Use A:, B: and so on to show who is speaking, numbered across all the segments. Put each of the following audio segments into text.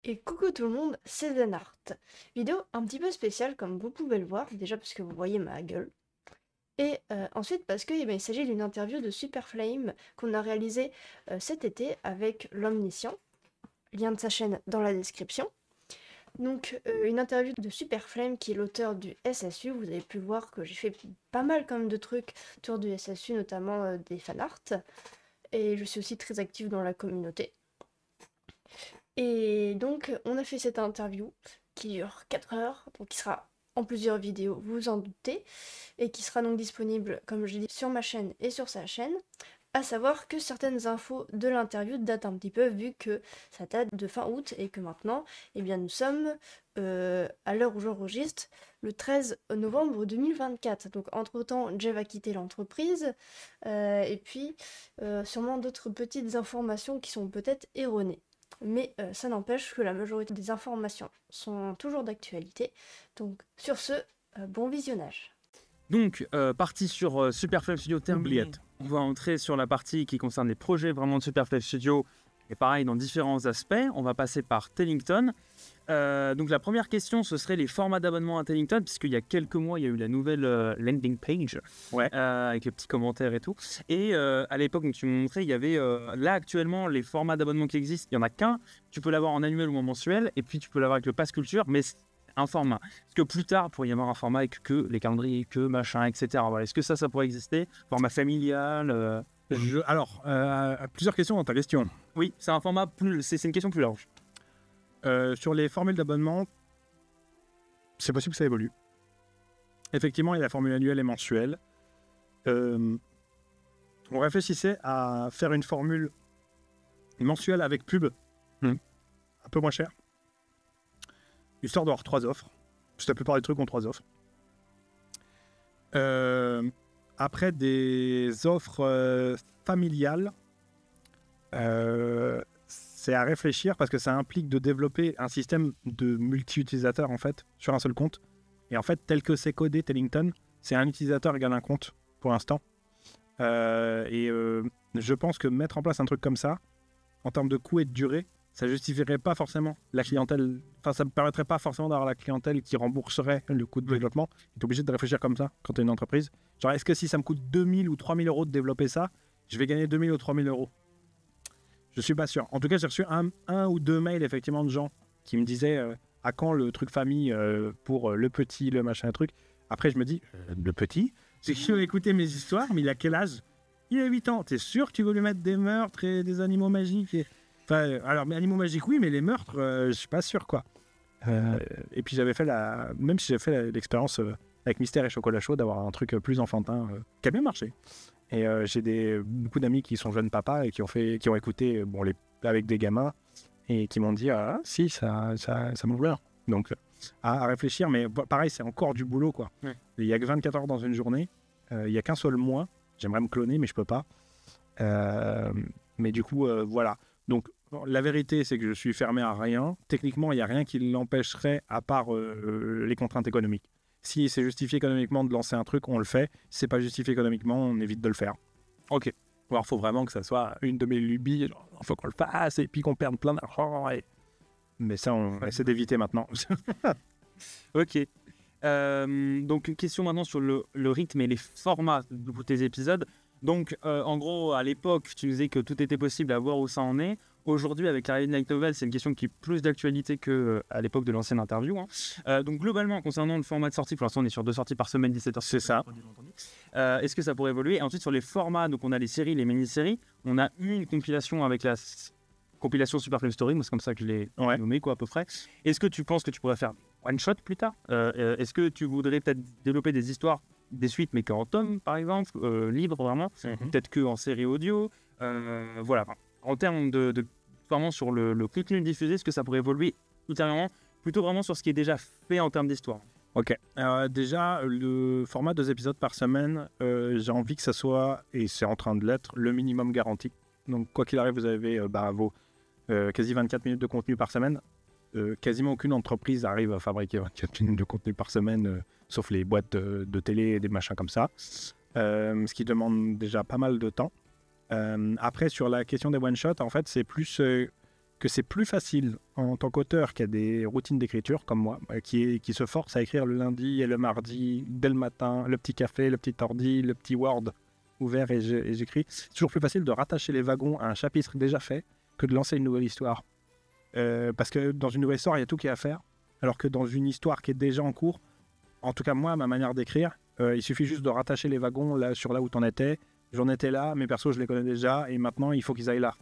A: Et coucou tout le monde, c'est Zenart. Vidéo un petit peu spéciale comme vous pouvez le voir, déjà parce que vous voyez ma gueule. Et ensuite parce qu'il s'agit d'une interview de Superflame qu'on a réalisée cet été avec l'Omniscient. Lien de sa chaîne dans la description. Donc une interview de Superflame qui est l'auteur du SSU. Vous avez pu voir que j'ai fait pas mal quand même de trucs autour du SSU, notamment des fanarts. Et je suis aussi très active dans la communauté. Et donc, on a fait cette interview qui dure 4 heures, donc qui sera en plusieurs vidéos, vous vous en doutez, et qui sera donc disponible, comme je l'ai dit, sur ma chaîne et sur sa chaîne. À savoir que certaines infos de l'interview datent un petit peu, vu que ça date de fin août et que maintenant, eh bien, nous sommes, à l'heure où j'enregistre, le 13 novembre 2024. Donc, entre-temps, Jeff a quitté l'entreprise, et puis sûrement d'autres petites informations qui sont peut-être erronées. Mais ça n'empêche que la majorité des informations sont toujours d'actualité. Donc sur ce, bon visionnage.
B: Donc, partie sur Superfly Studio terminée. On va entrer sur la partie qui concerne les projets vraiment de Superfly Studio. Et pareil, dans différents aspects. On va passer par Tellington. Donc la première question, ce serait les formats d'abonnement à Tellington, puisqu'il y a quelques mois, il y a eu la nouvelle landing page, avec les petits commentaires et tout. Et à l'époque, tu me montrais, il y avait là actuellement les formats d'abonnement qui existent. Il n'y en a qu'un. Tu peux l'avoir en annuel ou en mensuel, et puis tu peux l'avoir avec le Pass Culture, mais un format. Parce que plus tard, il pourrait y avoir un format avec que les calendriers, que machin, etc. Voilà. Est-ce que ça pourrait exister? Format familial
C: Alors, plusieurs questions dans ta question.
B: Oui, c'est un format plus. C'est une question plus large.
C: Sur les formules d'abonnement, c'est possible que ça évolue. Effectivement, il y a la formule annuelle et mensuelle. On réfléchissait à faire une formule mensuelle avec pub, un peu moins cher, histoire d'avoir 3 offres. Parce que la plupart des trucs ont 3 offres. Après, des offres familiales, c'est à réfléchir parce que ça implique de développer un système de multi-utilisateurs en fait sur un seul compte. Et en fait, tel que c'est codé Tellington, c'est un utilisateur égale un compte pour l'instant. Je pense que mettre en place un truc comme ça, en termes de coût et de durée, ça justifierait pas forcément la clientèle. Enfin, ça ne permettrait pas forcément d'avoir la clientèle qui rembourserait le coût de développement. Tu es obligé de réfléchir comme ça quand tu es une entreprise. Genre, est-ce que si ça me coûte 2000 ou 3000 euros de développer ça, je vais gagner 2000 ou 3000 euros? Je suis pas sûr. En tout cas, j'ai reçu un ou deux mails effectivement de gens qui me disaient à quand le truc famille pour le petit, le machin, le truc. Après, je me dis, le petit, c'est qui veut écouter mes histoires, mais il a quel âge? Il a 8 ans. T'es sûr que tu veux lui mettre des meurtres et des animaux magiques Enfin, alors, mais animaux magiques, oui, mais les meurtres, je suis pas sûr, quoi. Et puis, j'avais fait même si j'ai fait l'expérience avec Mystère et Chocolat Chaud, d'avoir un truc plus enfantin qui a bien marché. Et j'ai beaucoup d'amis qui sont jeunes papas et qui ont écouté avec des gamins et qui m'ont dit ah si ça m'ouvre l'heure. Donc à réfléchir, mais pareil c'est encore du boulot quoi. Ouais. Il y a que 24 heures dans une journée, il y a qu'un seul mois. J'aimerais me cloner mais je peux pas. Mais du coup voilà. Donc la vérité c'est que je suis fermé à rien. Techniquement il y a rien qui l'empêcherait à part les contraintes économiques. Si c'est justifié économiquement de lancer un truc, on le fait. Si c'est pas justifié économiquement, on évite de le faire. Ok. Alors, il faut vraiment que ça soit une de mes lubies. Il faut qu'on le fasse et puis qu'on perde plein d'argent. Mais ça, on essaie d'éviter maintenant.
B: Ok. Donc, une question maintenant sur le rythme et les formats de tes épisodes. Donc, en gros, à l'époque, tu disais que tout était possible à voir où ça en est. Aujourd'hui, avec l'arrivée de Light Novel, c'est une question qui est plus d'actualité qu'à l'époque de l'ancienne interview. Donc, globalement, concernant le format de sortie, pour l'instant, on est sur 2 sorties par semaine, 17h.
C: C'est ça.
B: Est-ce que ça pourrait évoluer? Et ensuite, sur les formats, donc on a les séries, les mini-séries. On a eu une compilation avec la compilation Super Flame Story, moi c'est comme ça que je l'ai nommé, quoi, à peu près. Est-ce que tu penses que tu pourrais faire one-shot plus tard? Est-ce que tu voudrais peut-être développer des histoires, des suites, mais qu'en tome, par exemple, libre, vraiment? Peut-être qu'en série audio. Voilà. En termes de vraiment sur le contenu diffusé, est-ce que ça pourrait évoluer ultérieurement, plutôt vraiment sur ce qui est déjà fait en termes d'histoire?
C: Ok. Déjà, le format 2 épisodes par semaine, j'ai envie que ça soit, et c'est en train de l'être, le minimum garanti. Donc, quoi qu'il arrive, vous avez vos quasi 24 minutes de contenu par semaine. Quasiment aucune entreprise arrive à fabriquer 24 minutes de contenu par semaine, sauf les boîtes de télé et des machins comme ça. Ce qui demande déjà pas mal de temps. Après, sur la question des one-shots, en fait, c'est plus que c'est plus facile en tant qu'auteur qui a des routines d'écriture, comme moi, qui se force à écrire le lundi et le mardi, dès le matin, le petit café, le petit ordi, le petit Word ouvert et j'écris. C'est toujours plus facile de rattacher les wagons à un chapitre déjà fait que de lancer une nouvelle histoire. Parce que dans une nouvelle histoire, il y a tout qui est à faire, alors que dans une histoire qui est déjà en cours, en tout cas moi, ma manière d'écrire, il suffit juste de rattacher les wagons là où tu en étais. J'en étais là, mes persos, je les connais déjà, et maintenant, il faut qu'ils aillent là.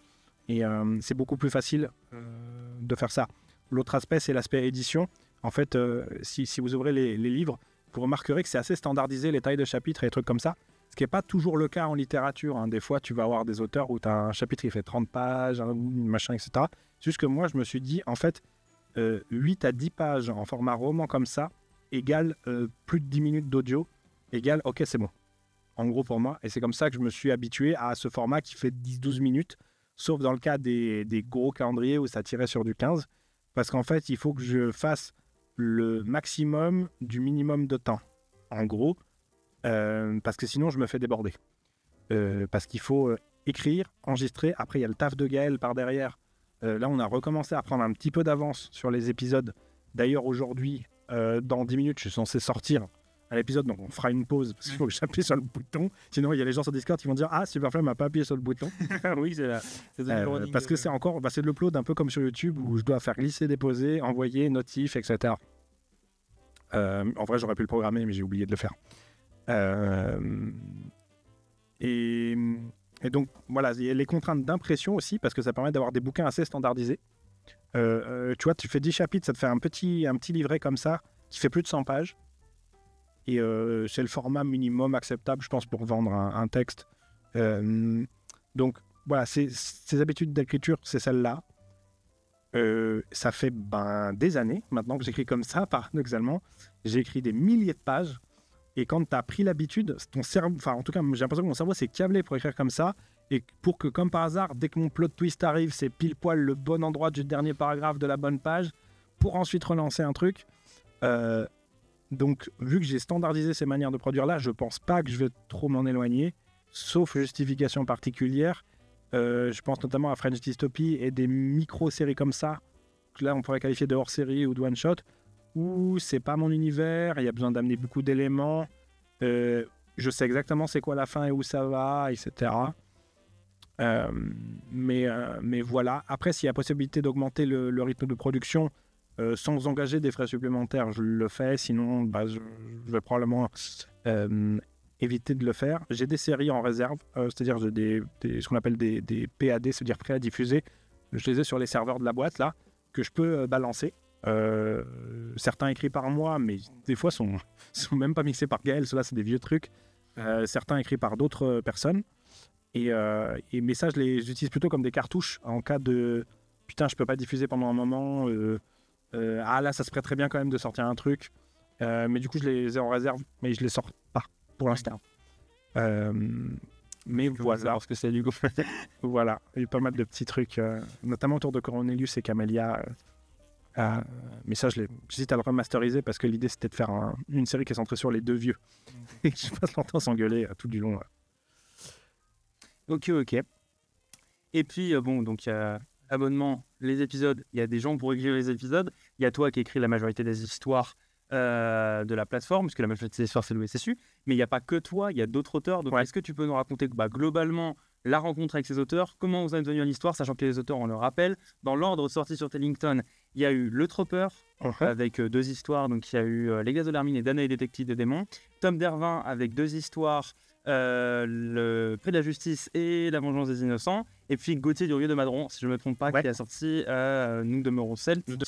C: Et c'est beaucoup plus facile de faire ça. L'autre aspect, c'est l'aspect édition. En fait, si vous ouvrez les livres, vous remarquerez que c'est assez standardisé, les tailles de chapitres et des trucs comme ça. Ce qui n'est pas toujours le cas en littérature. Hein. Des fois, tu vas avoir des auteurs où tu as un chapitre qui fait 30 pages, machin, etc. C'est juste que moi, je me suis dit, en fait, 8 à 10 pages en format roman comme ça, égale plus de 10 minutes d'audio, égale, ok, c'est bon. En gros, pour moi. Et c'est comme ça que je me suis habitué à ce format qui fait 10-12 minutes, sauf dans le cas des gros calendriers où ça tirait sur du 15. Parce qu'en fait, il faut que je fasse le maximum du minimum de temps. En gros, parce que sinon, je me fais déborder. Parce qu'il faut écrire, enregistrer. Après, il y a le taf de Gaël par derrière. Là, on a recommencé à prendre un petit peu d'avance sur les épisodes. D'ailleurs, aujourd'hui, dans 10 minutes, je suis censé sortir à l'épisode, donc on fera une pause parce qu'il faut que j'appuie sur le bouton. Sinon, il y a les gens sur Discord qui vont dire « Ah, Superfly m'a pas appuyé sur le bouton. »
B: Oui, c'est
C: parce que c'est encore, c'est de l'upload un peu comme sur YouTube où je dois faire glisser, déposer, envoyer, notif, etc. En vrai, j'aurais pu le programmer, mais j'ai oublié de le faire. Et donc, voilà, il y a les contraintes d'impression aussi parce que ça permet d'avoir des bouquins assez standardisés. Tu vois, tu fais 10 chapitres, ça te fait un petit livret comme ça qui fait plus de 100 pages. Et c'est le format minimum acceptable, je pense, pour vendre un texte. Donc, voilà, ces habitudes d'écriture, c'est celle-là. Ça fait des années, maintenant que j'écris comme ça, paradoxalement. J'ai écrit des milliers de pages. Et quand tu as pris l'habitude, ton cerveau... Enfin, en tout cas, j'ai l'impression que mon cerveau s'est câblé pour écrire comme ça. Et pour que, comme par hasard, dès que mon plot twist arrive, c'est pile poil le bon endroit du dernier paragraphe de la bonne page, pour ensuite relancer un truc. Donc, vu que j'ai standardisé ces manières de produire là, je pense pas que je vais trop m'en éloigner, sauf justification particulière. Je pense notamment à French Dystopie et des micro-séries comme ça, que là on pourrait qualifier de hors-série ou de one-shot, où c'est pas mon univers, il y a besoin d'amener beaucoup d'éléments, je sais exactement c'est quoi la fin et où ça va, etc. Mais voilà. Après, s'il y a possibilité d'augmenter le rythme de production, sans engager des frais supplémentaires, je le fais. Sinon, je vais probablement éviter de le faire. J'ai des séries en réserve, c'est-à-dire j'ai ce qu'on appelle des PAD, c'est-à-dire prêts à diffuser. Je les ai sur les serveurs de la boîte, là, que je peux balancer. Certains écrits par moi, mais des fois sont même pas mixés par Gaël. Ceux-là, c'est des vieux trucs. Certains écrits par d'autres personnes. Mais ça, j'utilise plutôt comme des cartouches en cas de « Putain, je peux pas diffuser pendant un moment. Ah là, ça se prête très bien quand même de sortir un truc. » Mais du coup, je les ai en réserve, mais je les sors pas pour l'instant. Mais voilà.
B: Parce que c'est du coup.
C: Voilà, il y a pas mal de petits trucs, notamment autour de Cornelius et Camélia. Mais ça, j'hésite à le remasteriser parce que l'idée, c'était de faire une série qui est centrée sur les deux vieux. Et que je passe longtemps s'engueuler tout du long.
B: Ok. Et puis, donc il y a abonnement, les épisodes, il y a des gens pour écrire les épisodes, il y a toi qui écris la majorité des histoires de la plateforme, puisque la majorité des histoires c'est le SSU, mais il n'y a pas que toi, il y a d'autres auteurs. Donc est-ce que tu peux nous raconter globalement la rencontre avec ces auteurs, comment vous êtes venu à l'histoire, sachant que les auteurs, on le rappelle, dans l'ordre de sortie sur Tellington, il y a eu Le Tropper, avec 2 histoires, donc il y a eu Les Glaces de l'Hermine et Dana et Détective des démons, Tom Dervin avec 2 histoires, Le Prix de la Justice et La Vengeance des Innocents, et puis Gauthier du Rieu de Madron, si je ne me trompe pas, qui a sorti Nous demeurons Celtes.
C: Donc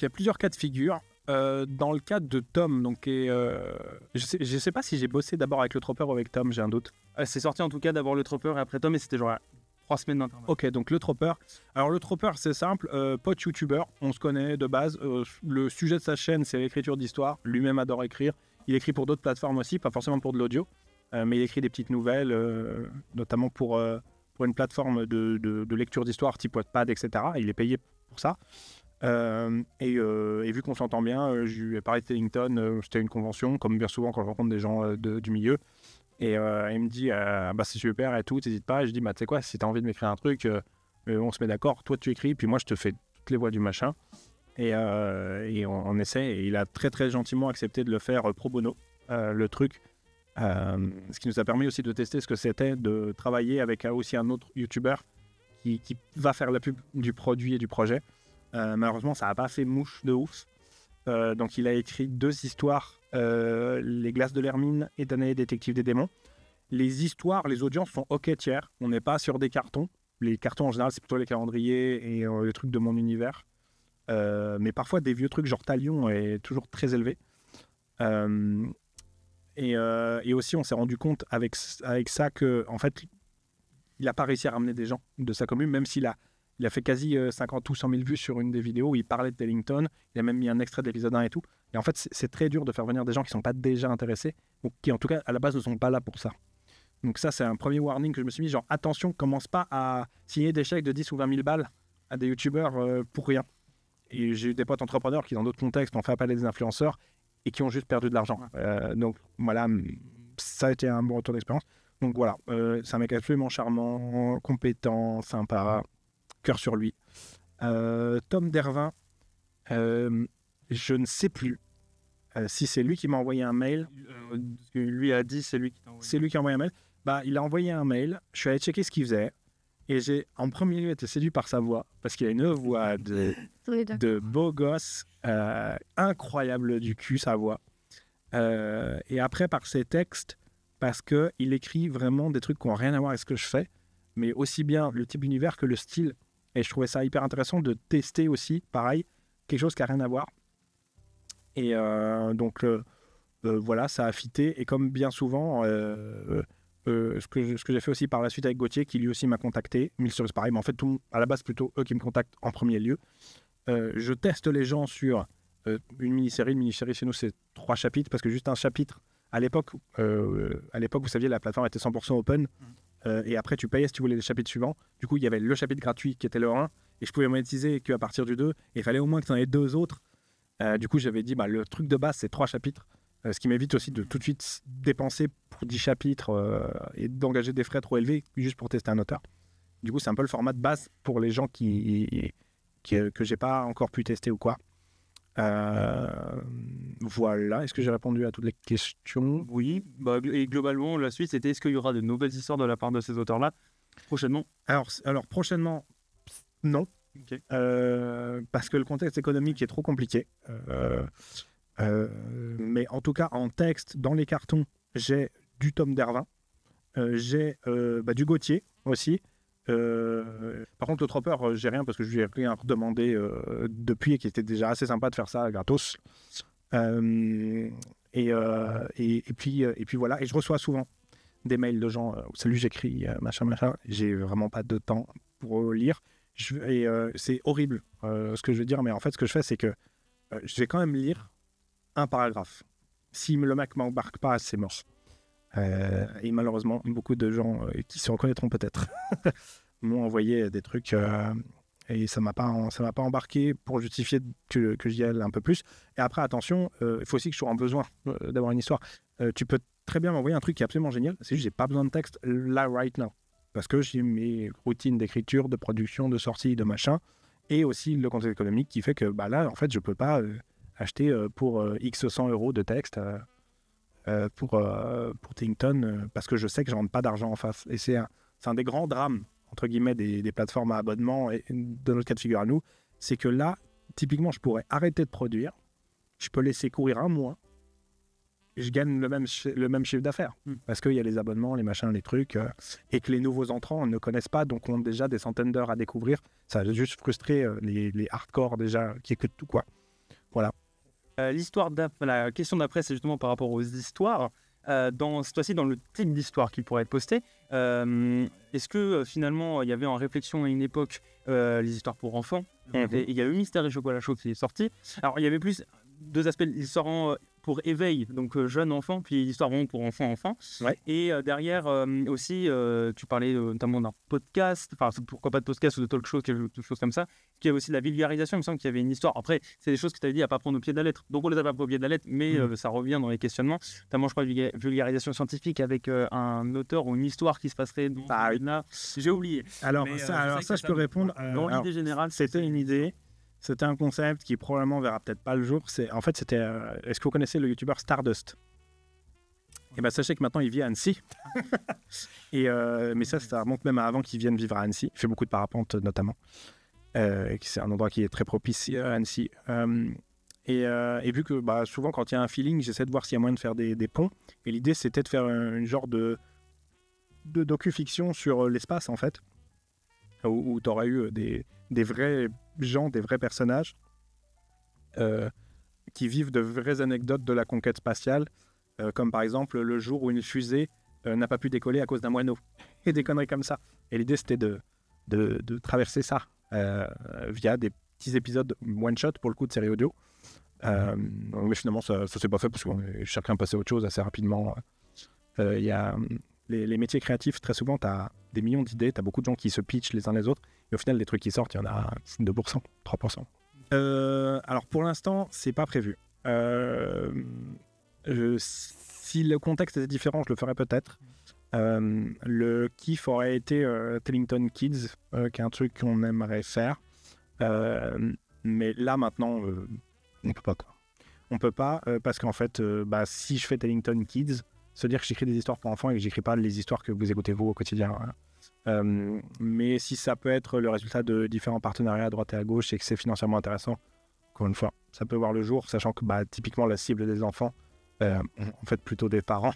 C: il y a plusieurs cas de figure. Dans le cas de Tom, donc, je sais pas si j'ai bossé d'abord avec Le Tropper ou avec Tom, j'ai un doute.
B: C'est sorti en tout cas d'abord Le Tropper et après Tom, et c'était genre 3 semaines d'intervalle.
C: Ok, donc Le Tropper. Alors Le Tropper, c'est simple, pote youtubeur, on se connaît de base. Le sujet de sa chaîne, c'est l'écriture d'histoire. Lui-même adore écrire. Il écrit pour d'autres plateformes aussi, pas forcément pour de l'audio, mais il écrit des petites nouvelles, notamment pour une plateforme de lecture d'histoire type Wattpad, etc. Il est payé pour ça. Et vu qu'on s'entend bien, je lui ai parlé de Tellington, c'était une convention, comme bien souvent quand je rencontre des gens du milieu. Et il me dit, c'est super et tout, t'hésites pas. Et je dis, tu sais quoi, si t'as envie de m'écrire un truc, On se met d'accord, toi tu écris, puis moi je te fais toutes les voix du machin. Et on essaie. Et il a très très gentiment accepté de le faire pro bono, le truc. Ce qui nous a permis aussi de tester ce que c'était de travailler avec aussi un autre YouTuber qui va faire la pub du produit et du projet. Malheureusement, ça n'a pas fait mouche de ouf. Donc il a écrit 2 histoires, Les glaces de l'Hermine et Danae, détective des démons. Les histoires, les audiences sont ok tiers. On n'est pas sur des cartons. Les cartons en général, c'est plutôt les calendriers et les trucs de mon univers. Mais parfois des vieux trucs genre Talion est toujours très élevé. Et aussi, on s'est rendu compte avec ça que, en fait, il n'a pas réussi à ramener des gens de sa commune, même s'il a fait quasi 50 ou 100 000 vues sur une des vidéos où il parlait de Tellington. Il a même mis un extrait de l'épisode 1 et tout. Et en fait, c'est très dur de faire venir des gens qui ne sont pas déjà intéressés, ou qui, en tout cas, à la base, ne sont pas là pour ça. Donc ça, c'est un premier warning que je me suis mis, genre, attention, commence pas à signer des chèques de 10 ou 20 000 balles à des youtubeurs pour rien. Et j'ai eu des potes entrepreneurs qui, dans d'autres contextes, ont fait appel à des influenceurs et qui ont juste perdu de l'argent. Donc voilà, ça a été un bon retour d'expérience. Donc voilà, c'est un mec absolument charmant, compétent, sympa, cœur sur lui. Tom Dervin, je ne sais plus si c'est lui qui m'a envoyé un mail.
B: Lui a dit, c'est lui qui t'a envoyé.
C: C'est lui qui a envoyé un mail. Bah, il a envoyé un mail, je suis allé checker ce qu'il faisait. Et j'ai en premier lieu été séduit par sa voix, parce qu'il a une voix de beau gosse, incroyable du cul, sa voix. Et après, par ses textes, parce qu'il écrit vraiment des trucs qui n'ont rien à voir avec ce que je fais, mais aussi bien le type d'univers que le style. Et je trouvais ça hyper intéressant de tester aussi, pareil, quelque chose qui n'a rien à voir. Et donc, voilà, ça a fité. Et comme bien souvent... ce que j'ai fait aussi par la suite avec Gauthier, qui lui aussi m'a contacté. Milstories, pareil, mais en fait, à la base, plutôt eux qui me contactent en premier lieu. Je teste les gens sur une mini-série. Une mini-série, chez nous, c'est 3 chapitres, parce que juste un chapitre, à l'époque, vous saviez, la plateforme était 100% open, et après, tu payais si tu voulais les chapitres suivants. Du coup, il y avait le chapitre gratuit qui était le 1, et je pouvais monétiser qu'à partir du 2, et il fallait au moins que tu en aies 2 autres. Du coup, j'avais dit, le truc de base, c'est 3 chapitres. Ce qui m'évite aussi de tout de suite dépenser pour 10 chapitres et d'engager des frais trop élevés juste pour tester un auteur. Du coup, c'est un peu le format de base pour les gens que j'ai pas encore pu tester ou quoi. Voilà, est-ce que j'ai répondu à toutes les questions?
B: Oui, et globalement, la suite, c'était est-ce qu'il y aura de nouvelles histoires de la part de ces auteurs-là prochainement?
C: Alors prochainement, non.
B: Okay.
C: Parce que le contexte économique est trop compliqué. Mais en tout cas, en texte, dans les cartons, j'ai du Tom Dervin, j'ai du Gauthier aussi. Par contre, le Tropper, j'ai rien parce que je lui ai rien redemandé depuis et qui était déjà assez sympa de faire ça gratos. Et puis voilà, et je reçois souvent des mails de gens salut, j'écris, machin. J'ai vraiment pas de temps pour lire. C'est horrible ce que je veux dire, mais en fait, ce que je fais, c'est que je vais quand même lire un paragraphe. Si le mec m'embarque pas, c'est mort. Et malheureusement, beaucoup de gens qui se reconnaîtront peut-être m'ont envoyé des trucs et ça m'a pas embarqué pour justifier que j'y aille un peu plus. Et après, attention, il faut aussi que je sois en besoin d'avoir une histoire. Tu peux très bien m'envoyer un truc qui est absolument génial. C'est juste j'ai pas besoin de texte là, right now. Parce que j'ai mes routines d'écriture, de production, de sortie, de machin. Et aussi le contexte économique qui fait que là, en fait, je peux pas... acheter pour X 100 € de texte pour Tellington parce que je sais que je rentre pas d'argent en face. Et c'est un des grands drames, entre guillemets, des plateformes à abonnement et de notre cas de figure à nous. C'est que là, typiquement, je pourrais arrêter de produire, je peux laisser courir un mois et je gagne le même chiffre d'affaires parce qu'il y a les abonnements, les machins, les trucs et que les nouveaux entrants ne connaissent pas, donc ont déjà des centaines d'heures à découvrir. Ça va juste frustrer les hardcore déjà qui écoutent tout, quoi. Voilà.
B: La question d'après, c'est justement par rapport aux histoires. Cette fois-ci, dans le type d'histoire qui pourrait être posté, est-ce que finalement, il y avait en réflexion à une époque les histoires pour enfants? Il y a eu Mystère et Chocolat Chaud qui est sorti. Alors, il y avait plus 2 aspects. L'histoire pour éveil, donc jeune enfant, puis l'histoire vraiment pour enfant.
C: Ouais.
B: Et derrière aussi, tu parlais notamment d'un podcast, enfin pourquoi pas de podcast ou de talk show, quelque chose comme ça, qui avait aussi de la vulgarisation, il me semble qu'il y avait une histoire. Après, c'est des choses que tu avais dit à pas prendre au pied de la lettre, donc on les a pas pris au pied de la lettre, mais ça revient dans les questionnements, notamment je crois vulgarisation scientifique avec un auteur ou une histoire qui se passerait dans là, j'ai oublié.
C: Alors
B: Mais,
C: ça je peux répondre.
B: Dans l'idée générale,
C: c'était une idée. C'était un concept qui probablement verra peut-être pas le jour. En fait, c'était. Est-ce que vous connaissez le youtubeur Stardust? Et ben sachez que maintenant il vit à Annecy. Mais ça remonte même à avant qu'il vienne vivre à Annecy. Il fait beaucoup de parapente notamment. C'est un endroit qui est très propice à Annecy. Et vu que souvent quand il y a un feeling, j'essaie de voir s'il y a moyen de faire des ponts. Et l'idée c'était de faire une genre de docu-fiction sur l'espace en fait, où tu aurais eu des vrais gens, des vrais personnages qui vivent de vraies anecdotes de la conquête spatiale, comme par exemple le jour où une fusée n'a pas pu décoller à cause d'un moineau, et des conneries comme ça. Et l'idée c'était de traverser ça via des petits épisodes one-shot pour le coup de série audio. Mais finalement ça s'est pas fait parce que chacun passait à autre chose assez rapidement. Il y a les métiers créatifs, très souvent tu as des millions d'idées, tu as beaucoup de gens qui se pitchent les uns les autres, et au final les trucs qui sortent, il y en a 2%, 3%. Alors pour l'instant c'est pas prévu. Si le contexte était différent, je le ferais peut-être. Le kiff aurait été Tellington Kids, qui est un truc qu'on aimerait faire. Mais là maintenant, on peut pas. On peut pas parce qu'en fait, si je fais Tellington Kids, se dire que j'écris des histoires pour enfants et que j'écris pas les histoires que vous écoutez vous au quotidien. Mais si ça peut être le résultat de différents partenariats à droite et à gauche et que c'est financièrement intéressant, encore une fois, ça peut voir le jour, sachant que typiquement la cible des enfants, en fait plutôt des parents,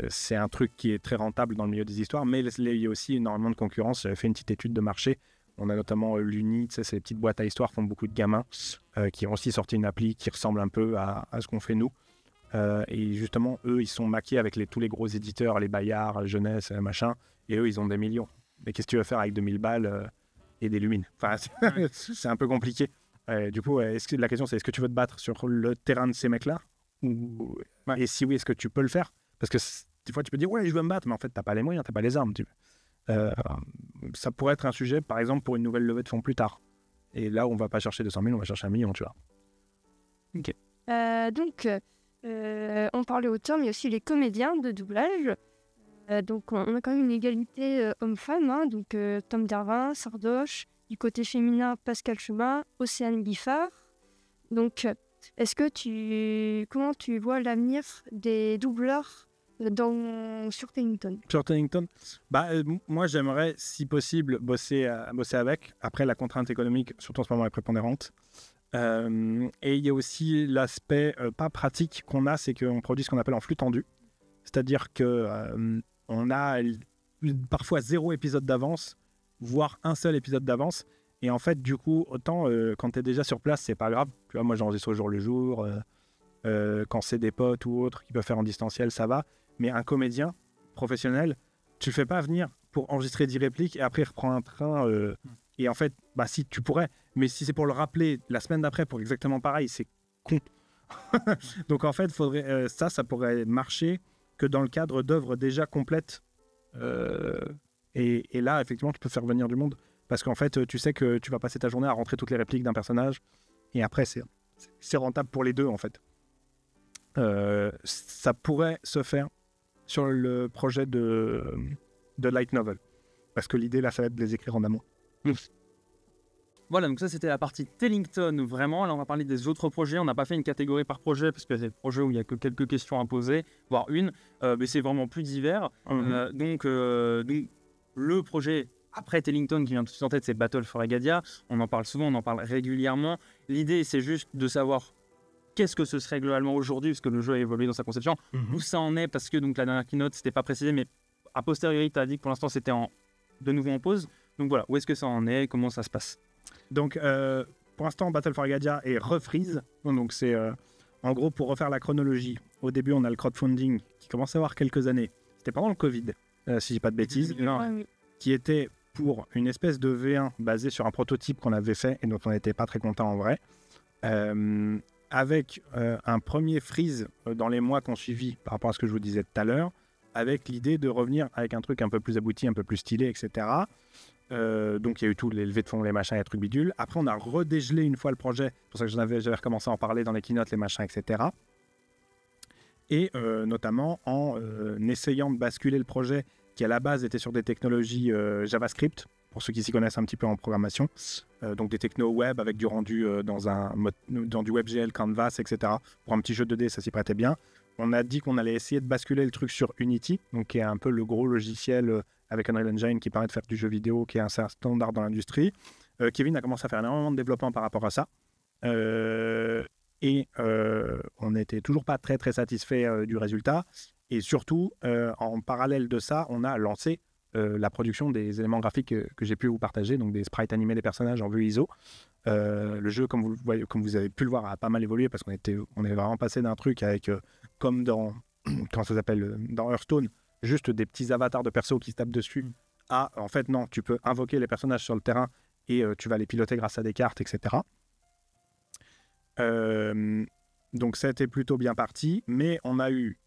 C: c'est un truc qui est très rentable dans le milieu des histoires, mais il y a aussi énormément de concurrence. J'avais fait une petite étude de marché. On a notamment l'Uni, ces petites boîtes à histoires font beaucoup de gamins qui ont aussi sorti une appli qui ressemble un peu à ce qu'on fait nous. Et justement, eux, ils sont maqués avec tous les gros éditeurs, les Bayard, Jeunesse, machin, et eux, ils ont des millions. Mais qu'est-ce que tu veux faire avec 2000 balles et des lumines? Enfin, c'est un peu compliqué. Du coup, la question, c'est est-ce que tu veux te battre sur le terrain de ces mecs-là Et si oui, est-ce que tu peux le faire? Parce que des fois, tu peux dire, ouais, je veux me battre, mais en fait, t'as pas les moyens, t'as pas les armes. Ça pourrait être un sujet, par exemple, pour une nouvelle levée de fonds plus tard. Et là, on va pas chercher 200 000, on va chercher 1 million, tu vois.
A: Ok. On parlait auteurs, mais aussi les comédiens de doublage. Donc, on a quand même une égalité homme-femme. Donc, Tom Dervin, Sardoche. Du côté féminin, Pascal Chemin, Océane Giffard. Donc, comment tu vois l'avenir des doubleurs sur Tellington?
C: Sur Tellington, moi, j'aimerais, si possible, bosser avec. Après, la contrainte économique, surtout en ce moment, est prépondérante. Et il y a aussi l'aspect pas pratique qu'on a, c'est qu'on produit ce qu'on appelle en flux tendu. C'est-à-dire qu'on a parfois 0 épisode d'avance, voire un seul épisode d'avance. Et en fait, du coup, autant quand tu es déjà sur place, c'est pas grave. Tu vois, moi, j'enregistre au jour le jour. Quand c'est des potes ou autres qui peuvent faire en distanciel, ça va. Mais un comédien professionnel, tu le fais pas venir pour enregistrer 10 répliques et après il reprend un train. Et en fait, si tu pourrais, mais si c'est pour le rappeler la semaine d'après pour exactement pareil, c'est con. Donc en fait, faudrait, ça pourrait marcher que dans le cadre d'œuvres déjà complètes. Et là, effectivement, tu peux faire venir du monde. Parce qu'en fait, tu sais que tu vas passer ta journée à rentrer toutes les répliques d'un personnage. Et après, c'est rentable pour les deux, en fait. Ça pourrait se faire sur le projet de light novel. Parce que l'idée, là, ça va être de les écrire en amont.
B: Voilà, donc ça c'était la partie Tellington, vraiment. Là on va parler des autres projets. On n'a pas fait une catégorie par projet parce que c'est des projets où il n'y a que quelques questions à poser, voire une, mais c'est vraiment plus divers. Donc le projet après Tellington qui vient tout de suite en tête, c'est Battle for Agadia. On en parle souvent, on en parle régulièrement. L'idée c'est juste de savoir qu'est-ce que ce serait globalement aujourd'hui, parce que le jeu a évolué dans sa conception, où ça en est, parce que donc, la dernière keynote c'était pas précisé, mais a posteriori tu as dit que pour l'instant c'était de nouveau en pause. Donc voilà, où est-ce que ça en est, comment ça se passe?
C: Donc, pour l'instant, Battle for Agadia est refreeze. Donc, c'est en gros pour refaire la chronologie. Au début, on a le crowdfunding qui commence à avoir quelques années. C'était pendant le Covid, si je dis pas de bêtises, qui était pour une espèce de V1 basé sur un prototype qu'on avait fait et dont on n'était pas très content en vrai. avec un premier freeze dans les mois qu'on suivi par rapport à ce que je vous disais tout à l'heure, avec l'idée de revenir avec un truc un peu plus abouti, un peu plus stylé, etc. Donc il y a eu tout, les levées de fonds, les machins, les trucs bidules. Après, on a redégelé une fois le projet, c'est pour ça que j'avais recommencé à en parler dans les keynotes, les machins, etc. Et notamment en essayant de basculer le projet qui à la base était sur des technologies JavaScript, pour ceux qui s'y connaissent un petit peu en programmation, donc des technos web avec du rendu dans du WebGL, Canvas, etc. Pour un petit jeu 2D, ça s'y prêtait bien. On a dit qu'on allait essayer de basculer le truc sur Unity, donc qui est un peu le gros logiciel avec Unreal Engine qui permet de faire du jeu vidéo, qui est un standard dans l'industrie. Kevin a commencé à faire énormément de développement par rapport à ça. Et on n'était toujours pas très très satisfait du résultat. Et surtout, en parallèle de ça, on a lancé la production des éléments graphiques que j'ai pu vous partager, donc des sprites animés des personnages en vue ISO. Le jeu, comme vous avez pu le voir, a pas mal évolué parce qu'on est vraiment passé d'un truc avec, comme dans, comment ça s'appelle, dans Hearthstone, juste des petits avatars de persos qui se tapent dessus, à, en fait, non, tu peux invoquer les personnages sur le terrain et tu vas les piloter grâce à des cartes, etc. Donc ça a été plutôt bien parti, mais on a eu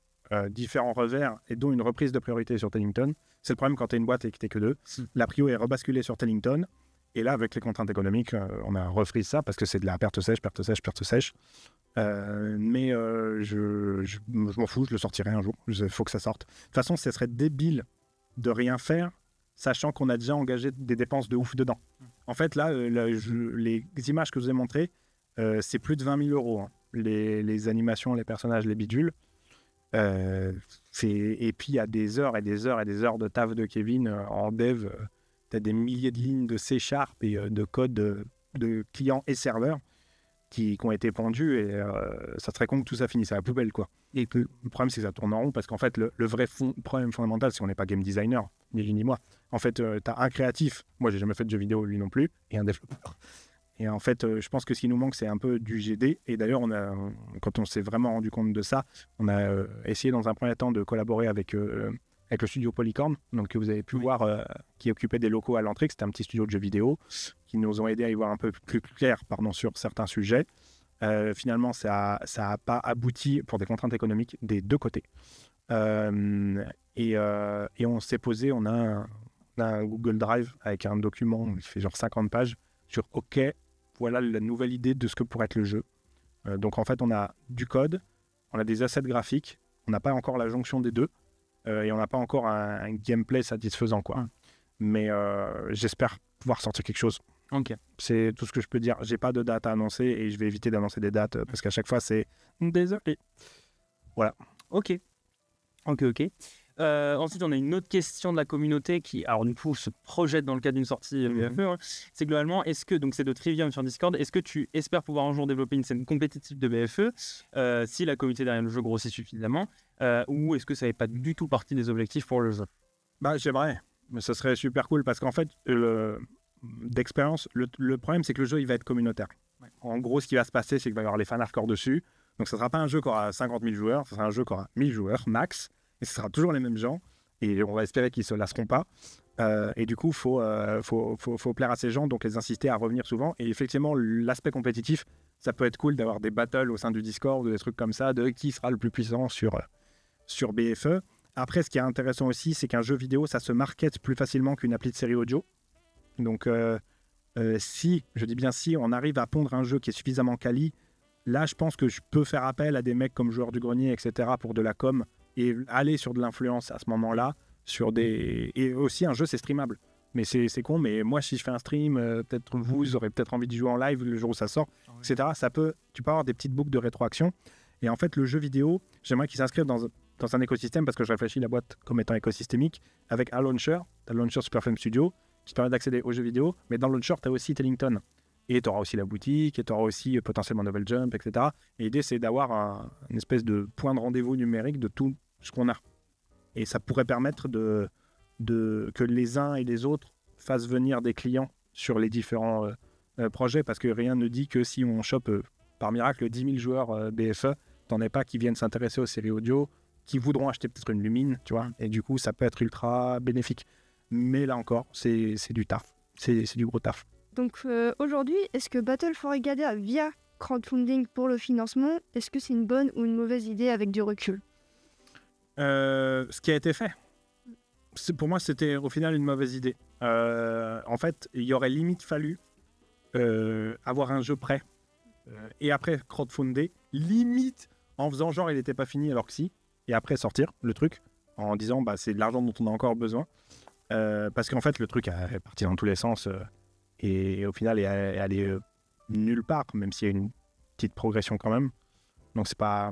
C: différents revers et dont une reprise de priorité sur Tellington. C'est le problème quand tu es une boîte et que tu n'es que deux. La prio est rebasculée sur Tellington. Et là, avec les contraintes économiques, on a refreeze ça parce que c'est de la perte sèche. Mais je m'en fous, je le sortirai un jour. Il faut que ça sorte. De toute façon, ce serait débile de rien faire, sachant qu'on a déjà engagé des dépenses de ouf dedans. En fait, là, les images que je vous ai montrées, c'est plus de 20 000 €. Hein. Les animations, les personnages, les bidules. Et puis il y a des heures et des heures et des heures de taf de Kevin en dev. Tu as des milliers de lignes de C# et de code de clients et serveurs qui ont été pondus et ça serait con que tout ça finisse à la poubelle, quoi. Et le problème, c'est que ça tourne en rond parce qu'en fait, le vrai problème fondamental, c'est qu'on n'est pas game designer, ni lui ni moi. En fait, tu as un créatif, moi j'ai jamais fait de jeu vidéo, lui non plus, et un développeur. Et en fait, je pense que ce qui nous manque, c'est un peu du GD. Et d'ailleurs, quand on s'est vraiment rendu compte de ça, on a essayé dans un premier temps de collaborer avec le studio Polycorn, donc que vous avez pu voir, qui occupait des locaux à l'entrée. C'était un petit studio de jeux vidéo qui nous ont aidés à y voir un peu plus clair sur certains sujets. Finalement, ça n'a pas abouti pour des contraintes économiques des deux côtés. Et on s'est posé, on a un Google Drive avec un document qui fait genre 50 pages sur OK, voilà la nouvelle idée de ce que pourrait être le jeu. Donc en fait, on a du code, on a des assets graphiques, on n'a pas encore la jonction des deux, et on n'a pas encore un gameplay satisfaisant, quoi. Mais j'espère pouvoir sortir quelque chose.
B: Ok.
C: C'est tout ce que je peux dire. J'ai pas de date à annoncer et je vais éviter d'annoncer des dates parce qu'à chaque fois, c'est désolé. Voilà.
B: Ok. Ensuite, on a une autre question de la communauté qui, alors du coup, se projette dans le cadre d'une sortie BFE. Hein. C'est globalement, donc c'est de Trivium sur Discord, est-ce que tu espères pouvoir un jour développer une scène compétitive de BFE si la communauté derrière le jeu grossit suffisamment, ou est-ce que ça n'est pas du tout partie des objectifs pour le jeu?
C: Bah, j'aimerais, mais ça serait super cool parce qu'en fait, d'expérience, le problème, c'est que le jeu, il va être communautaire. Ouais. En gros, ce qui va se passer, c'est qu'il va y avoir les fans hardcore dessus. Donc, ce ne sera pas un jeu qui aura 50 000 joueurs, ce sera un jeu qui aura 1000 joueurs max. Et ce sera toujours les mêmes gens. Et on va espérer qu'ils ne se lasseront pas. Et du coup, il faut plaire à ces gens, donc les inciter à revenir souvent. Et effectivement, l'aspect compétitif, ça peut être cool d'avoir des battles au sein du Discord, des trucs comme ça, de qui sera le plus puissant sur BFE. Après, ce qui est intéressant aussi, c'est qu'un jeu vidéo, ça se market plus facilement qu'une appli de série audio. Donc, si on arrive à pondre un jeu qui est suffisamment quali, là, je pense que je peux faire appel à des mecs comme Joueurs du Grenier, etc., pour de la com, et aller sur de l'influence à ce moment-là, et aussi un jeu, c'est streamable. Mais c'est con, mais moi, si je fais un stream, peut-être vous aurez peut-être envie d'y jouer en live le jour où ça sort, etc. Tu peux avoir des petites boucles de rétroaction. Et en fait, le jeu vidéo, j'aimerais qu'il s'inscrive dans un écosystème, parce que je réfléchis la boîte comme étant écosystémique, avec un launcher, t'as le launcher Superflame Studio, qui te permet d'accéder aux jeux vidéo, mais dans le launcher, tu as aussi Tellington. Et tu auras aussi la boutique, et tu auras aussi potentiellement Novel Jump, etc. Et l'idée, c'est d'avoir une espèce de point de rendez-vous numérique de tout ce qu'on a. Et ça pourrait permettre que les uns et les autres fassent venir des clients sur les différents projets, parce que rien ne dit que si on chope par miracle 10 000 joueurs BFE, t'en as pas qui viennent s'intéresser aux séries audio, qui voudront acheter peut-être une Lumine, tu vois, et du coup, ça peut être ultra bénéfique. Mais là encore, c'est du taf. C'est du gros taf.
A: Donc aujourd'hui, est-ce que Battle for Igalia via crowdfunding pour le financement, est-ce que c'est une bonne ou une mauvaise idée avec du recul?
C: Ce qui a été fait, pour moi, c'était au final une mauvaise idée. En fait, il y aurait limite fallu avoir un jeu prêt et après crowdfunder, limite en faisant genre il n'était pas fini alors que si, et après sortir le truc en disant bah, c'est de l'argent dont on a encore besoin. Parce qu'en fait, le truc est parti dans tous les sens et au final, est allé nulle part, même s'il y a une petite progression quand même. Donc, c'est pas...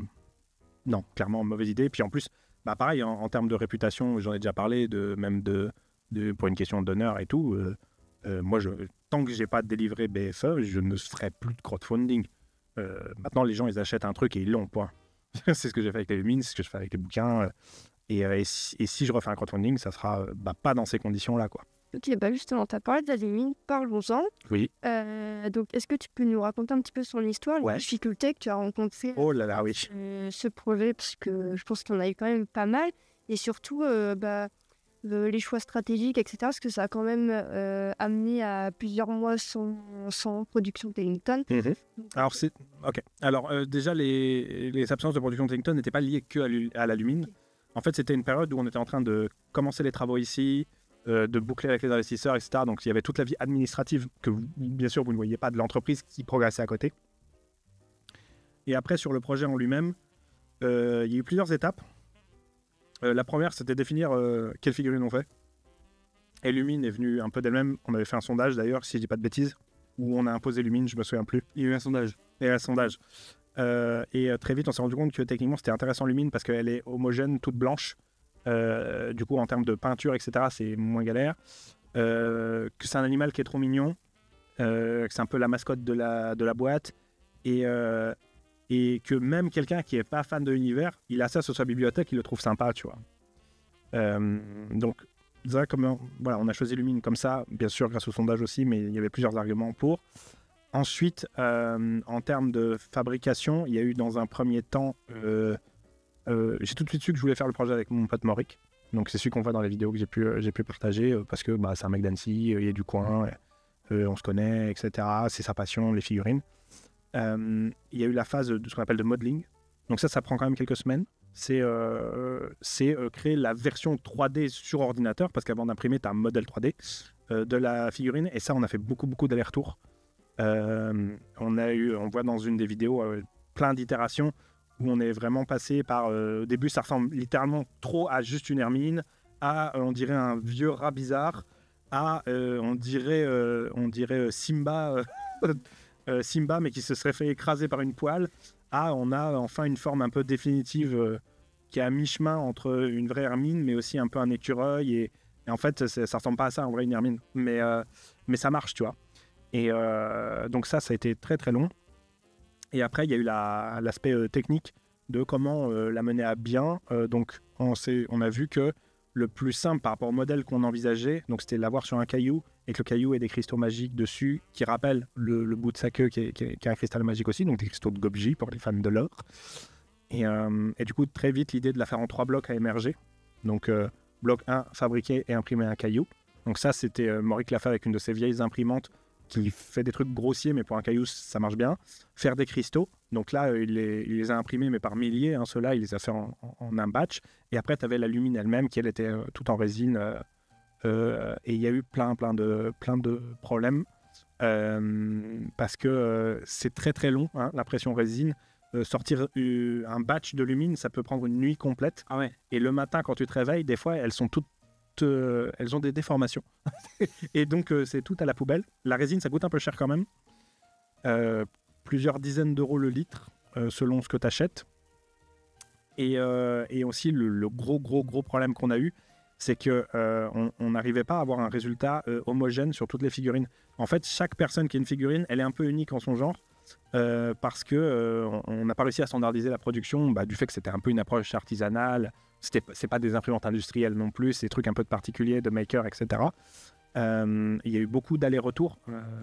C: Non, clairement, mauvaise idée. Puis en plus, bah, pareil, en termes de réputation, j'en ai déjà parlé, pour une question d'honneur et tout. Moi, tant que j'ai pas délivré BFE, je ne ferai plus de crowdfunding. Maintenant, les gens, ils achètent un truc et ils l'ont, point. C'est ce que j'ai fait avec les Lumines, c'est ce que je fais avec les bouquins. Et si je refais un crowdfunding, ça sera pas dans ces conditions-là, quoi.
A: Ok, bah justement, tu as parlé de la Lumine, parlons-en.
C: Oui.
A: Donc, est-ce que tu peux nous raconter un petit peu son histoire, les
C: Ouais.
A: difficultés que tu as rencontrées
C: Oh là là, oui.
A: ce projet, parce que je pense qu'il y en a eu quand même pas mal, et surtout les choix stratégiques, etc., parce que ça a quand même amené à plusieurs mois sans production de Tellington.
C: Alors, déjà, les absences de production de Tellington n'étaient pas liées que à la Lumine. En fait, c'était une période où on était en train de commencer les travaux ici, de boucler avec les investisseurs, etc. Donc, il y avait toute la vie administrative que, bien sûr, vous ne voyez pas de l'entreprise qui progressait à côté. Et après, sur le projet en lui-même, il y a eu plusieurs étapes. La première, c'était définir quelle figurine on fait. Et Lumine est venue un peu d'elle-même. On avait fait un sondage, d'ailleurs, si je dis pas de bêtises, où on a imposé Lumine, je me souviens plus.
B: Il y a eu un sondage.
C: Et un sondage. Très vite, on s'est rendu compte que techniquement, c'était intéressant Lumine parce qu'elle est homogène, toute blanche. Du coup, en termes de peinture, etc., c'est moins galère. Que c'est un animal qui est trop mignon. Que c'est un peu la mascotte de la boîte. Et que même quelqu'un qui n'est pas fan de l'univers, il a ça sur sa bibliothèque, il le trouve sympa, tu vois. Donc, voilà, on a choisi Lumine comme ça, bien sûr grâce au sondage aussi, mais il y avait plusieurs arguments pour. Ensuite, en termes de fabrication, il y a eu dans un premier temps... j'ai tout de suite su que je voulais faire le projet avec mon pote Moric. Donc c'est celui qu'on voit dans les vidéos que j'ai pu partager, parce que c'est un mec d'Annecy, il est du coin, on se connaît, etc. C'est sa passion, les figurines. Il y a eu la phase de ce qu'on appelle de modeling. Donc ça prend quand même quelques semaines. C'est créer la version 3D sur ordinateur, parce qu'avant d'imprimer, tu as un modèle 3D de la figurine. Et ça, on a fait beaucoup d'allers-retours. On voit dans une des vidéos plein d'itérations où on est vraiment passé par... au début, ça ressemble littéralement trop à juste une hermine, à, on dirait, un vieux rat bizarre, à, on dirait Simba... Simba, mais qui se serait fait écraser par une poêle, on a enfin une forme un peu définitive qui est à mi-chemin entre une vraie hermine, mais aussi un peu un écureuil. Et en fait, ça ressemble pas à ça, en vrai, une hermine. Mais ça marche, tu vois. Et donc ça a été très, très long. Et après, il y a eu l'aspect technique de comment la mener à bien. Donc, on a vu que le plus simple par rapport au modèle qu'on envisageait, donc c'était l'avoir sur un caillou, et que le caillou ait des cristaux magiques dessus, qui rappellent le bout de sa queue qui est un cristal magique aussi, donc des cristaux de Gobji pour les fans de l'or. Et du coup, très vite, l'idée de la faire en 3 blocs a émergé. Donc, bloc 1, fabriquer et imprimer un caillou. Donc ça, c'était Moric l'a fait avec une de ses vieilles imprimantes qui fait des trucs grossiers, mais pour un caillou, ça marche bien. Faire des cristaux. Donc là, il les a imprimés, mais par milliers. Ceux-là, il les a fait en un batch. Et après, tu avais la Lumine elle-même, qui, elle, était tout en résine. Et il y a eu plein de problèmes. Parce que c'est très, très long, l'impression résine. Sortir un batch de Lumine, ça peut prendre une nuit complète.
B: Ah ouais.
C: Et le matin, quand tu te réveilles, des fois, elles sont toutes... elles ont des déformations. Et donc, c'est tout à la poubelle. La résine, ça coûte un peu cher quand même. Plusieurs dizaines d'euros le litre, selon ce que tu achètes. Et aussi, le gros problème qu'on a eu, c'est qu'on n'arrivait pas à avoir un résultat homogène sur toutes les figurines. En fait, chaque personne qui a une figurine, elle est un peu unique en son genre. Parce qu'on n'a pas réussi à standardiser la production du fait que c'était un peu une approche artisanale. C'est pas des imprimantes industrielles non plus, c'est des trucs un peu de particuliers, de maker, etc. Il y a eu beaucoup d'allers-retours.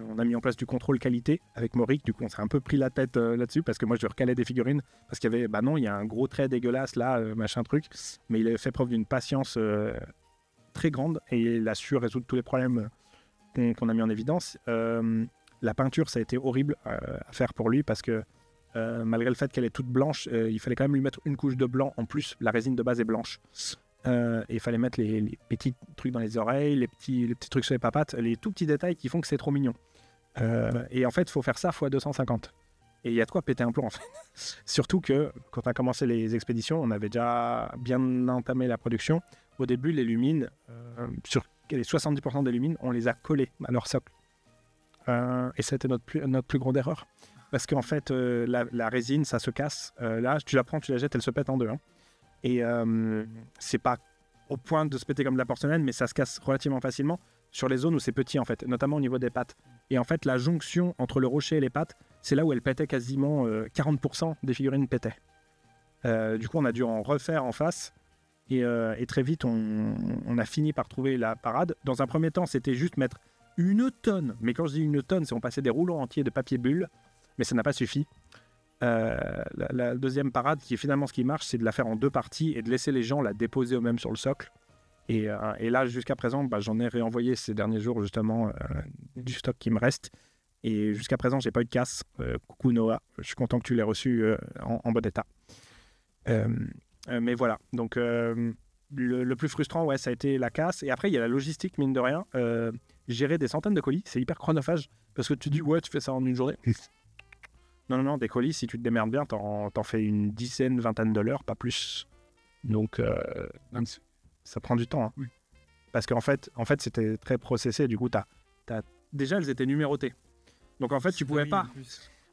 C: On a mis en place du contrôle qualité avec Moric. Du coup, on s'est un peu pris la tête là-dessus parce que moi, je recalais des figurines. Parce qu'il y avait, non, il y a un gros trait dégueulasse là, machin truc. Mais il avait fait preuve d'une patience très grande et il a su résoudre tous les problèmes qu'on a mis en évidence. La peinture, ça a été horrible à faire pour lui parce que malgré le fait qu'elle est toute blanche, il fallait quand même lui mettre une couche de blanc en plus. La résine de base est blanche. Et il fallait mettre les petits trucs dans les oreilles, les petits trucs sur les papates, les tout petits détails qui font que c'est trop mignon. Et en fait, il faut faire ça x 250. Et il y a de quoi péter un plomb, en fait. Surtout que, quand on a commencé les expéditions, on avait déjà bien entamé la production. Au début, les lumines, sur les 70% des lumines, on les a collées à leur socle. Et c'était notre plus grande erreur. Parce qu'en fait, la résine, ça se casse. Là, tu la prends, tu la jettes, elle se pète en deux. Hein. Et c'est pas au point de se péter comme de la porcelaine, mais ça se casse relativement facilement sur les zones où c'est petit, en fait, notamment au niveau des pattes. Et en fait, la jonction entre le rocher et les pattes, c'est là où elle pétait quasiment 40% des figurines pétaient. Du coup, on a dû en refaire en face. Et très vite, on a fini par trouver la parade. Dans un premier temps, c'était juste mettre une tonne. Mais quand je dis une tonne, c'est on passait des rouleaux entiers de papier bulle. Mais ça n'a pas suffi. La deuxième parade, qui est finalement ce qui marche, c'est de la faire en 2 parties et de laisser les gens la déposer eux-mêmes sur le socle. Et là, jusqu'à présent, j'en ai réenvoyé ces derniers jours, justement, du stock qui me reste. Et jusqu'à présent, j'ai pas eu de casse. Coucou Noah, je suis content que tu l'aies reçu en bon état. Mais voilà, donc le plus frustrant, ouais, ça a été la casse. Et après, il y a la logistique, mine de rien. Gérer des centaines de colis, c'est hyper chronophage. Parce que tu dis, ouais, tu fais ça en une journée. Non, des colis, si tu te démerdes bien, t'en fais une dizaine, vingtaine de l'heure, pas plus. Donc, ça prend du temps. Hein.
B: Oui.
C: Parce qu'en fait, c'était très processé. Du coup, déjà, elles étaient numérotées. Donc, en fait, tu pouvais pas...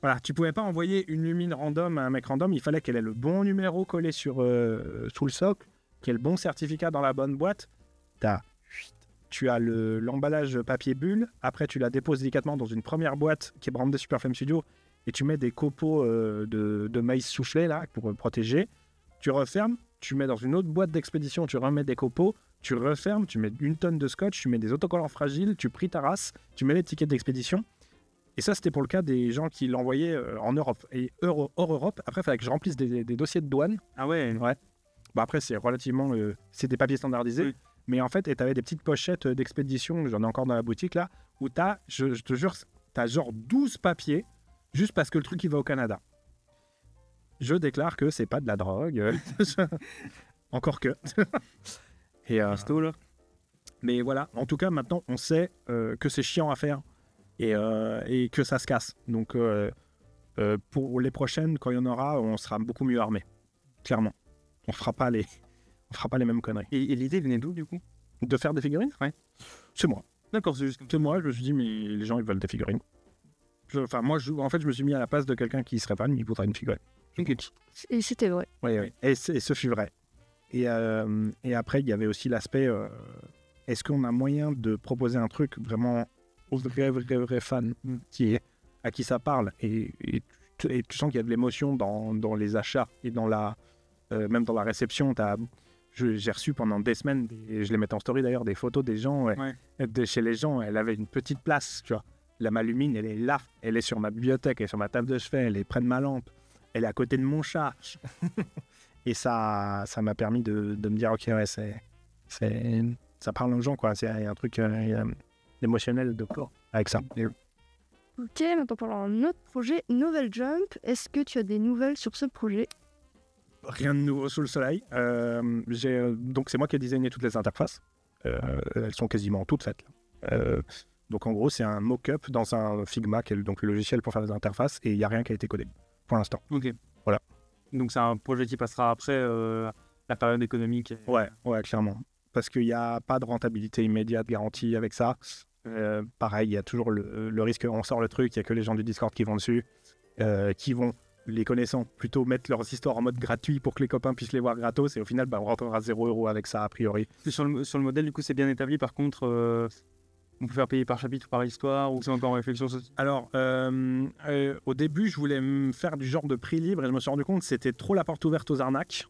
C: Voilà, tu pouvais pas envoyer une lumine random à un mec random. Il fallait qu'elle ait le bon numéro collé sous le socle, qu'il y ait le bon certificat dans la bonne boîte. Tu as l'emballage papier bulle. Après, tu la déposes délicatement dans une première boîte qui est brandée Super Flame Studio. Et tu mets des copeaux de maïs soufflé là pour protéger. Tu refermes, tu mets dans une autre boîte d'expédition, tu remets des copeaux, tu refermes, tu mets une tonne de scotch, tu mets des autocollants fragiles, tu pries ta race, tu mets les tickets d'expédition. Et ça, c'était pour le cas des gens qui l'envoyaient en Europe. Et hors Europe, après, il fallait que je remplisse des dossiers de douane.
B: Ah ouais.
C: Bah après, c'est relativement... c'est des papiers standardisés.
B: Oui.
C: Mais en fait, tu avais des petites pochettes d'expédition, j'en ai encore dans la boutique là, où je te jure, tu as genre 12 papiers juste parce que le truc il va au Canada. Je déclare que c'est pas de la drogue. Encore que. Et, mais voilà, en tout cas maintenant on sait que c'est chiant à faire et que ça se casse. Donc pour les prochaines, quand il y en aura, on sera beaucoup mieux armé. Clairement. On fera pas les mêmes conneries.
B: Et l'idée venait d'où du coup?
C: De faire des figurines?
B: Ouais.
C: C'est moi.
B: D'accord, c'est juste
C: C'est moi, je me suis dit, mais les gens ils veulent des figurines. En fait, je me suis mis à la place de quelqu'un qui serait fan, il voudrait une figurine.
A: Et c'était vrai.
C: Oui. Et ce fut vrai. Et après, il y avait aussi l'aspect est-ce qu'on a moyen de proposer un truc vraiment aux vrais fans à qui ça parle et tu sens qu'il y a de l'émotion dans les achats et même dans la réception. J'ai reçu pendant des semaines, je les mettais en story d'ailleurs, des photos des gens de chez les gens. Elle avait une petite place, tu vois. Ma lumine, elle est là, elle est sur ma bibliothèque, elle est sur ma table de chevet, elle est près de ma lampe, elle est à côté de mon chat. Et ça m'a permis de me dire, ok, ouais, ça parle aux gens, quoi. C'est un truc émotionnel de corps avec ça.
A: Ok, maintenant parlons d'un autre projet, Novel Jump. Est-ce que tu as des nouvelles sur ce projet?
C: Rien de nouveau sous le soleil. Donc c'est moi qui ai designé toutes les interfaces. Elles sont quasiment toutes faites. Donc en gros, c'est un mock-up dans un Figma, qui est donc le logiciel pour faire des interfaces, et il n'y a rien qui a été codé pour l'instant.
B: Ok.
C: Voilà.
B: Donc c'est un projet qui passera après la période économique.
C: Ouais, clairement. Parce qu'il n'y a pas de rentabilité immédiate garantie avec ça. Pareil, il y a toujours le risque qu'on sort le truc, il n'y a que les gens du Discord qui vont dessus, qui vont, les connaissant, plutôt mettre leurs histoires en mode gratuit pour que les copains puissent les voir gratos, et au final, on rentrera 0 € avec ça, a priori.
B: Sur le modèle, du coup, c'est bien établi. Par contre, on peut faire payer par chapitre ou par histoire, ou c'est encore en réflexion?
C: Alors, au début, je voulais me faire du genre de prix libre, et je me suis rendu compte que c'était trop la porte ouverte aux arnaques.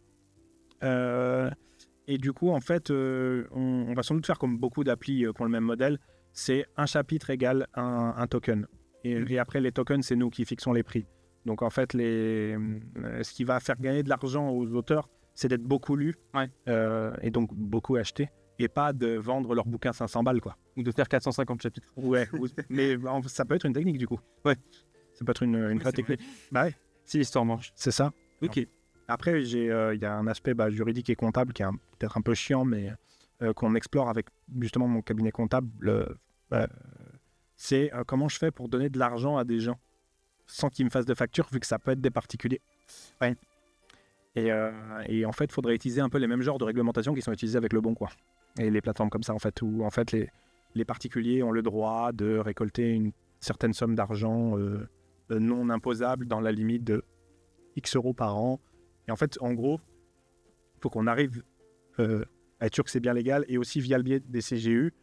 C: Et du coup, en fait, on va sans doute faire comme beaucoup d'applis qui ont le même modèle. C'est un chapitre égale un token. Et après, les tokens, c'est nous qui fixons les prix. Donc, en fait, ce qui va faire gagner de l'argent aux auteurs, c'est d'être beaucoup lus et donc beaucoup achetés. Et pas de vendre leur bouquin 500 balles, quoi.
B: ou de faire 450 chapitres.
C: Ouais, mais ça peut être une technique du coup.
B: Ouais.
C: Ça peut être une vraie technique. Bah ouais,
B: Si l'histoire marche.
C: c'est ça.
B: Ok.
C: Après, il y a un aspect juridique et comptable qui est peut-être un peu chiant, mais qu'on explore avec justement mon cabinet comptable. C'est comment je fais pour donner de l'argent à des gens sans qu'ils me fassent de facture, vu que ça peut être des particuliers.
B: Ouais.
C: Et en fait, il faudrait utiliser un peu les mêmes genres de réglementations qui sont utilisées avec le Bon Coin. Et les plateformes comme ça, en fait, où en fait, les particuliers ont le droit de récolter une certaine somme d'argent non imposable dans la limite de X euros par an. Et en fait, en gros, il faut qu'on arrive à être sûr que c'est bien légal et aussi via le biais des CGU,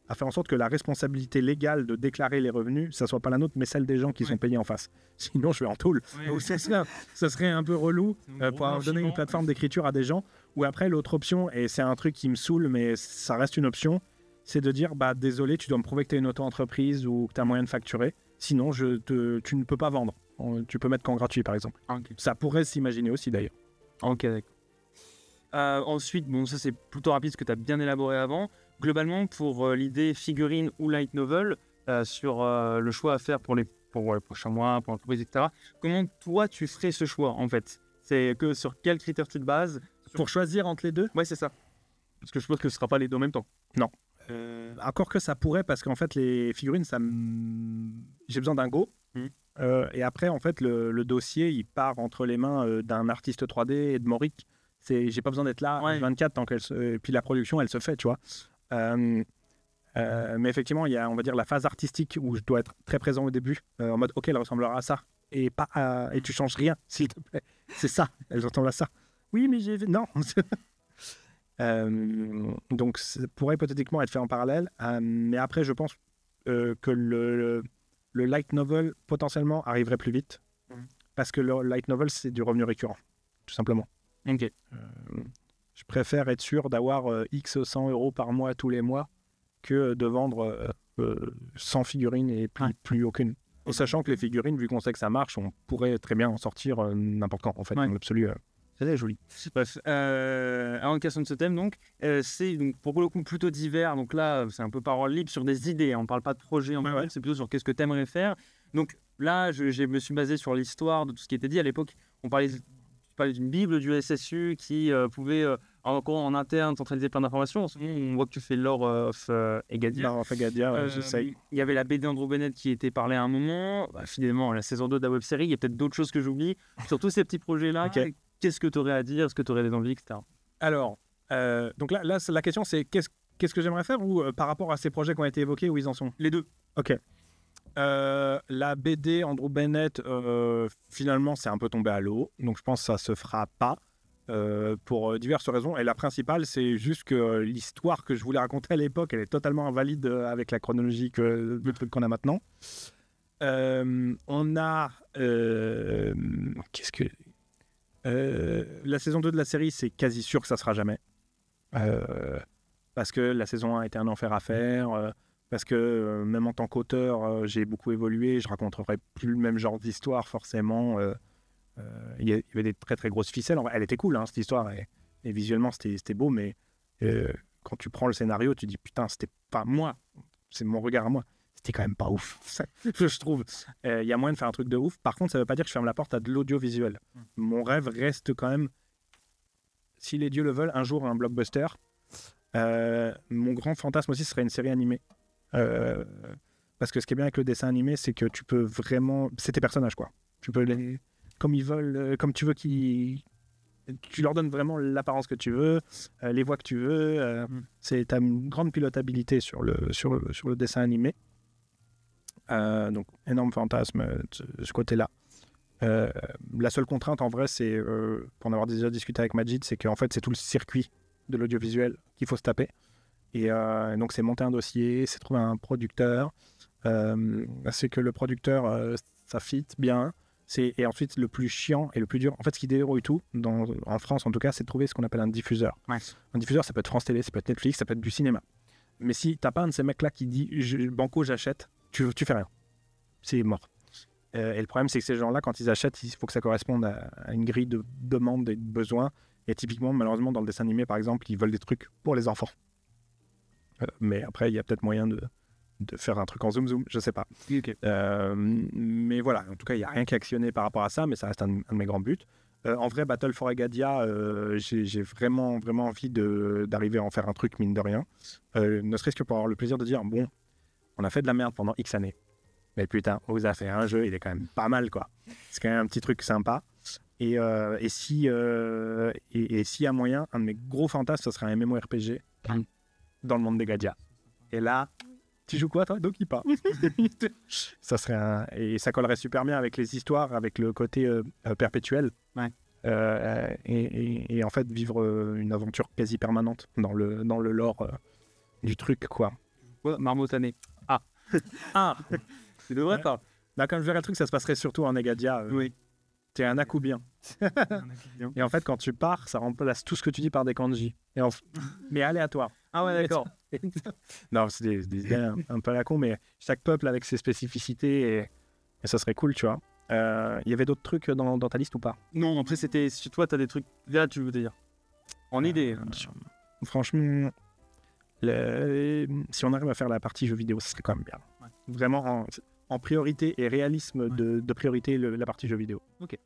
C: à faire en sorte que la responsabilité légale de déclarer les revenus, ça soit pas la nôtre, mais celle des gens qui sont payés en face. Sinon, je vais en tôle. Donc, ça serait un peu relou pour avoir donné une plateforme d'écriture à des gens. Ou après, l'autre option, et c'est un truc qui me saoule, mais ça reste une option, c'est de dire, désolé, tu dois me prouver que tu es une auto-entreprise ou que tu as moyen de facturer. Sinon, tu ne peux pas vendre. Tu peux mettre qu'en gratuit, par exemple.
B: Okay.
C: Ça pourrait s'imaginer aussi, d'ailleurs.
B: Ok, d'accord. Ensuite, bon, ça c'est plutôt rapide, ce que tu as bien élaboré avant. Globalement, pour l'idée figurine ou light novel, sur le choix à faire pour les prochains mois, pour l'entreprise, etc., comment toi tu ferais ce choix en fait? C'est que sur quels critères tu te bases
C: pour choisir entre les deux?
B: Ouais, c'est ça. Parce que je pense que ce ne sera pas les deux en même temps.
C: Non. Encore que ça pourrait, parce qu'en fait, les figurines, j'ai besoin d'un go. Et après, en fait, le dossier, il part entre les mains d'un artiste 3D et de Mauric. J'ai pas besoin d'être là 24 tant et puis la production, elle se fait, tu vois. Mais effectivement, il y a, on va dire, la phase artistique où je dois être très présent au début, en mode, ok, elle ressemblera à ça, et tu changes rien, s'il te plaît. C'est ça, elle ressemble à ça. Oui, mais non. Donc, ça pourrait hypothétiquement être fait en parallèle, mais après, je pense que le light novel potentiellement arriverait plus vite, parce que le light novel, c'est du revenu récurrent, tout simplement.
B: Ok.
C: Je préfère être sûr d'avoir X 100 euros par mois tous les mois que de vendre 100 figurines et plus aucune. Et sachant que les figurines, vu qu'on sait que ça marche, on pourrait très bien en sortir n'importe quand, en fait, dans l'absolu. C'est joli.
B: Bref, avant de casser de ce thème, donc, c'est donc, pour le coup plutôt divers. Donc là, c'est un peu parole libre sur des idées. On ne parle pas de projet en fait, c'est plutôt sur qu'est-ce que tu aimerais faire. Donc là, je me suis basé sur l'histoire de tout ce qui était dit. À l'époque, on parlait d'une bible du SSU qui pouvait en interne centraliser plein d'informations. En ce moment, on voit que tu fais Lore of Egadia.
C: Lore of Egadia, j'essaye.
B: Il y avait la BD Andrew Bennett qui était parlée à un moment. Finalement, la saison 2 de la web-série, il y a peut-être d'autres choses que j'oublie. Sur tous ces petits projets-là, qu'est-ce que tu aurais à dire? Est-ce que tu aurais des envies, etc.
C: Alors, donc là, la question, c'est qu'est-ce que j'aimerais faire ou par rapport à ces projets qui ont été évoqués, où ils en sont?
B: Les deux.
C: Ok. La BD Andrew Bennett, finalement, c'est un peu tombé à l'eau. Donc, je pense que ça se fera pas pour diverses raisons. Et la principale, c'est juste que l'histoire que je voulais raconter à l'époque, elle est totalement invalide avec la chronologie qu'on a maintenant. On a... la saison 2 de la série, c'est quasi sûr que ça sera jamais. Parce que la saison 1 était un enfer à faire... parce que même en tant qu'auteur, j'ai beaucoup évolué, je raconterai plus le même genre d'histoire forcément. Il y avait des très très grosses ficelles. Elle était cool, hein, cette histoire, et visuellement c'était beau, mais quand tu prends le scénario, tu dis putain, c'était pas moi, c'est mon regard à moi, c'était quand même pas ouf, je trouve. Il y a moyen de faire un truc de ouf. Par contre, ça veut pas dire que je ferme la porte à de l'audiovisuel. Mon rêve reste quand même, si les dieux le veulent, un jour un blockbuster. Mon grand fantasme aussi, ce serait une série animée. Parce que ce qui est bien avec le dessin animé, c'est que tu peux vraiment... C'est tes personnages, quoi. Tu peux les... Comme ils veulent, comme tu veux qu'ils... Tu leur donnes vraiment l'apparence que tu veux, les voix que tu veux. T'as une grande pilotabilité sur le dessin animé. Donc, énorme fantasme de ce côté-là. La seule contrainte, en vrai, c'est, pour en avoir déjà discuté avec Majid, c'est qu'en fait, c'est tout le circuit de l'audiovisuel qu'il faut se taper. Et donc, c'est monter un dossier, c'est trouver un producteur. C'est que le producteur, ça fit bien. Et ensuite, le plus chiant et le plus dur, en fait, ce qui déverrouille tout, en France en tout cas, c'est de trouver ce qu'on appelle un diffuseur. Ouais. Un diffuseur, ça peut être France Télé, ça peut être Netflix, ça peut être du cinéma. Mais si t'as pas un de ces mecs-là qui dit banco, j'achète, tu fais rien. C'est mort. Et le problème, c'est que ces gens-là, quand ils achètent, il faut que ça corresponde à une grille de demandes et de besoins. Et typiquement, malheureusement, dans le dessin animé, par exemple, ils veulent des trucs pour les enfants. Mais après, il y a peut-être moyen de faire un truc en zoom, je sais pas.
B: Ok.
C: Mais voilà, en tout cas, il n'y a rien qui est actionné par rapport à ça, mais ça reste un de mes grands buts. En vrai, Battle for Agadia, j'ai vraiment envie d'arriver à en faire un truc, mine de rien. Ne serait-ce que pour avoir le plaisir de dire, bon, on a fait de la merde pendant X années. Mais putain, on vous a fait un jeu, il est quand même pas mal, quoi. C'est quand même un petit truc sympa. Et s'il y a moyen, un de mes gros fantasmes, ce serait un MMORPG dans le monde des Gadia. Et là, tu joues quoi, toi? Dokipa. Ça serait et ça collerait super bien avec les histoires, avec le côté perpétuel.
B: Ouais.
C: Et en fait, vivre une aventure quasi permanente dans le lore du truc, quoi.
B: Ouais, Marmotané. Ah. Ah. C'est de vrai,
C: Ouais.
B: ça.
C: Là, quand je verrais le truc, ça se passerait surtout en Egadia.
B: Oui.
C: T'es un Akubien. Et en fait, quand tu pars, ça remplace tout ce que tu dis par des kanji. Mais aléatoire.
B: Ah ouais, d'accord.
C: Non, c'est des idées un peu à la con, mais chaque peuple avec ses spécificités et ça serait cool, tu vois. Il y avait d'autres trucs dans ta liste ou pas?
B: Non, après, c'était... Si toi, t'as des trucs... Là, tu veux dire. En idée.
C: Franchement, si on arrive à faire la partie jeux vidéo, ce serait quand même bien.
B: Ouais.
C: Vraiment en priorité et réalisme de priorité la partie jeux vidéo.
B: Ok.